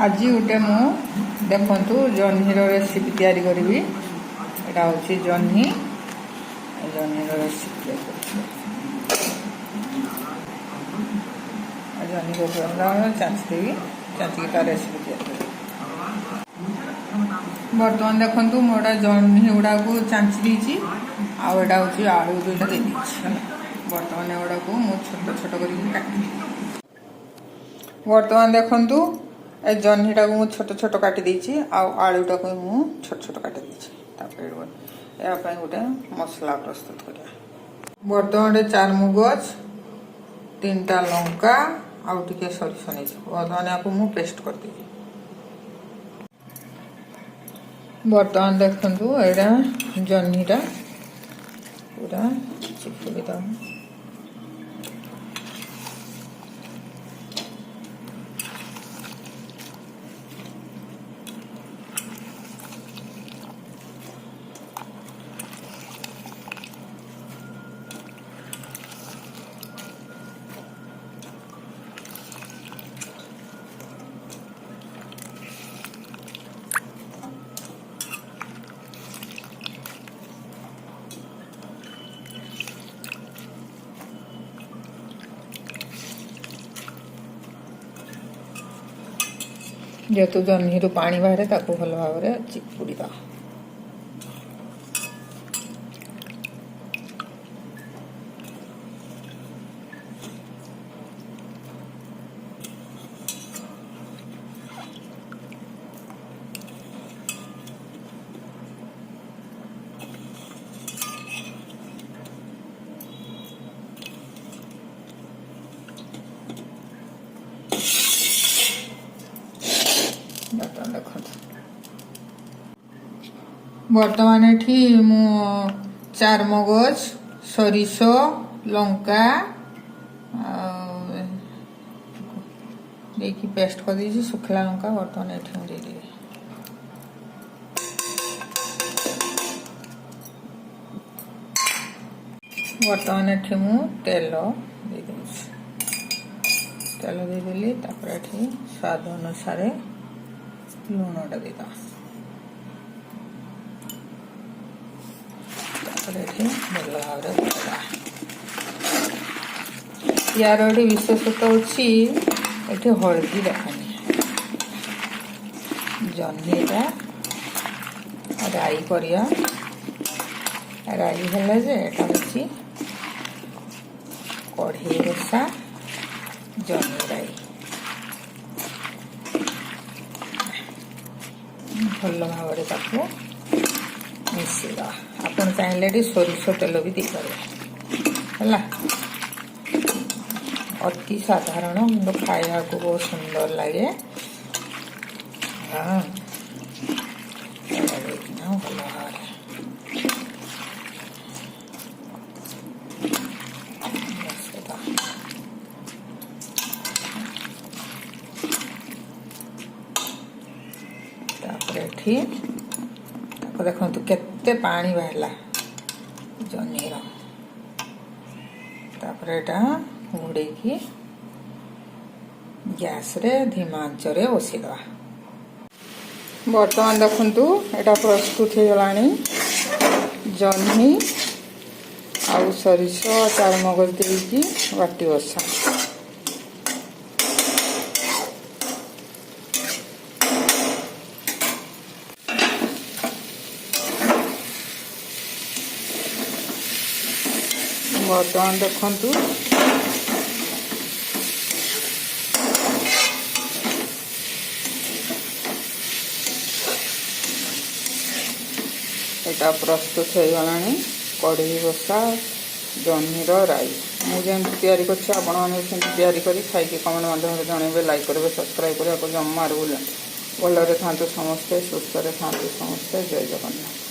आज गोटे मु देखु जह्नी रेसिपी तैयारी करी। एटा हूँ जह्नी रेसिपी जह्नी को चाँचदेवी चाँचिक तार रेसिपी तैयारी। बर्तमान देखु मोटा जह्नी गुड़ा को चाँची देती आटा हूँ आलू दुईटा दे बर्तमान एगुड़ा को मुझे छोट छोट कर बर्तमान देखु ए जह्नीटा को मुझे छोट छोट काटी देती आलूटा को मुझे छोट छोट काटी देती यापाई गोटे मसला प्रस्तुत करा। बर्तमान 4 मुगज 3टा लंका आउ टिके सरिष नहीं बर्तमान या मुझे पेस्ट कर दी। बर्तमान देखु यहाँ जह्नीटा पूरा चिपुड़ी दम जेहेतु जह्नी पानी बाहर ताको भल भाव में चिपुड़ी दवा। बर्तमान एठी मु 4 मगज सरिष लंका देखी पेस्ट कर दी सुखला लंका बर्तमान एठी दे दी। बर्तमान एठी मु तेल दे देली तापर एठी स्वाद अनुसार लूणटा देदा। यार गोटे विशेषता अच्छी ये हलदी देखानी जह्नीटा राई करिया राई है जे एटा हूँ कढ़ई बसा जह्नी राई भल भाव मिसेगा। आपन चाहिए सोरिष तेल भी देपारे अति साधारण किंतु खाया को बहुत सुंदर लगे। हाँ भल भाव देखो केते पानी बाहरला जह्नी घोड़े की गैस रे धीमा आंच रे बसईदवा। बर्तमान देखु एटा प्रस्तुत हो गलानी जह्नी आउ सरिष 4 मगज देकी बाटी बसा। बर्तमान देखु एटा प्रस्तुत हो गलानी कढ़ई बसा जह्नी राई। मुझे तैयारी कर खाई कमेंट माध्यम जनइबे लाइक करेंगे सब्सक्राइब करने जमार भूल भलरे था समस्ते सुस्थ था समस्ते। जय जगन्नाथ।